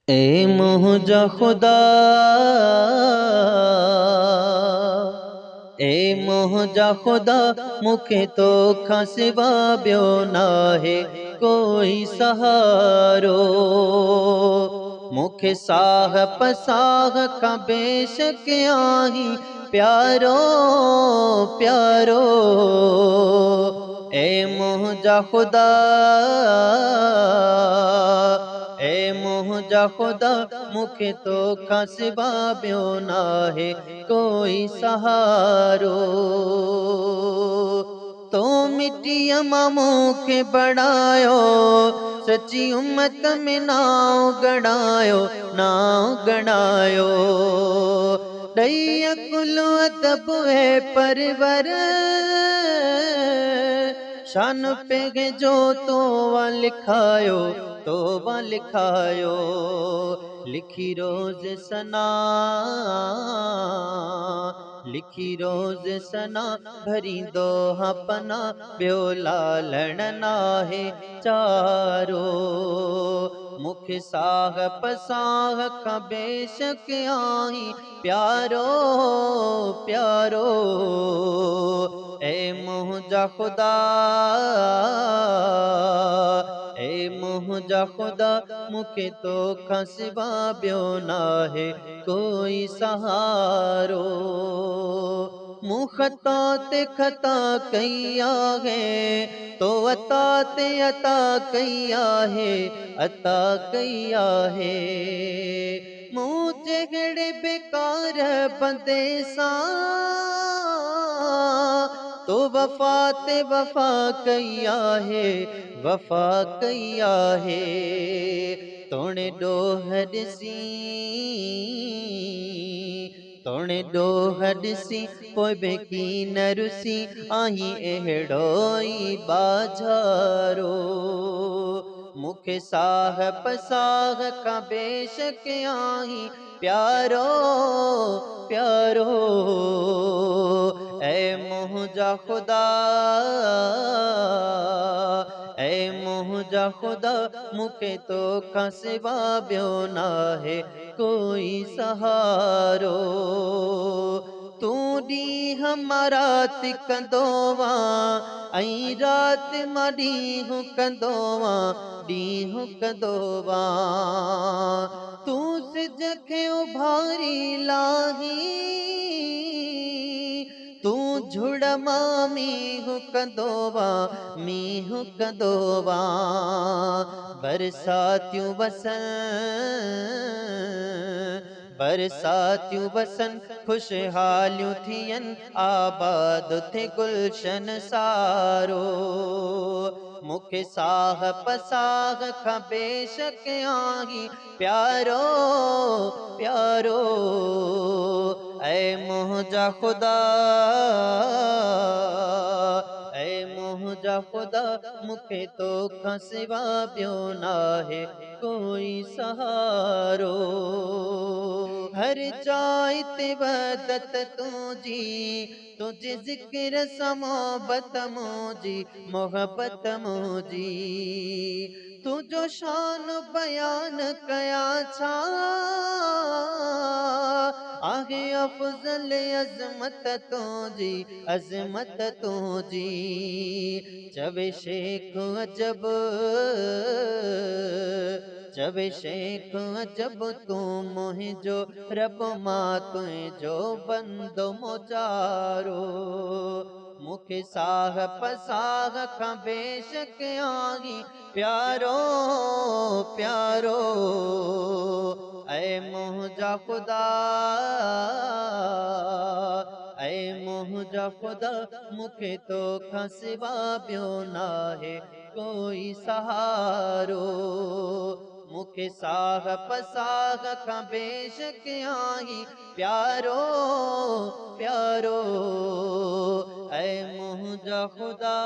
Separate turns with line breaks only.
ए मुझा खुदा, ए मुझा खुदा, मुखे तो खसिवा ब्यो नाहे कोई सहारो। मुखे साह पसाह का बेशक आही प्यारो प्यारो। ए मुझा खुदा, ए मुझा खुदा, मुखे तो खसिवा ब्यो नाहे कोई सहारो। तो मिट्टिया मामू के बढ़ायो, सच्ची उम्मत में नाव गड़ायो, नाव गड़ायो। दैया कुलो अदब है परवर, शान पे गे जो तो वा लिखायो, तो वा लिखायो। लिखी रोज सना, लिखी रोज सना, भरी दोहा पना, ब्यो लालण नाहे चारो। मुख साग पसाग का बेशक आही प्यारो प्यारो। ए मुझा खुदा, ए मुझा खुदा, मुखे तो खसिवा ब्यो नाहे कोई सहारो। मुँह खता ते खता कैया है, तो अता ते अता कैया है, अता कैया है। मुझे गड़े बेकार बंदे सा, तो वफा ते वफा कैया है, वफा कैया है। तोणे डोहर सी, तोणे डोहर सी, पोइ बेकी नरुसी, आही एहड़ोई बाझारो। मुखे साह पसाह का बेशक आही प्यारो प्यारो। ए मुझा खुदा, ए मुझा खुदा, मुखे तो खसिवा ब्यो नाहे कोई सहारो। तू डी हमारा तिकंदोवा, आई रात मडी हूँ कंदोवा, डी हूँ कंदोवा। तू सिजखे उभारी लाही, तू झुड़मा मीहू कंदोवा, मीहू कंदोवा। बरसातियूं वसन, बरसातियूं वसन, खुशहालियूं थियन, आबाद थे गुलशन सारो। मुखे साह पसाह का बेशक आही प्यारो प्यारो। ऐ मुझा खुदा, ऐ मुझा खुदा, मुखे तो खसिवा ब्यो नाहे कोई सहारो। हर जाय ते वदत तुझी, तुझे जिक्र समोबत मुझी, मोहब्बत मुझी। तुझो शान बयान कया छा, आहे अफजल अजमत तुझी, अजमत तुझी। चवे शेख अजब, चवे शेख अजब, तू मुहिंजो रब मां तुझो बंदो मोचारो। मुखे साह पसाह का बेशक आही प्यारो प्यारो। ऐ मुझा खुदा, ऐ मुझा खुदा, मुखे तो खसिवा ब्यो नाहे कोई सहारो। मुखे साह पसाह का बेशक आही प्यारो प्यारो। ऐ मुझा खुदा।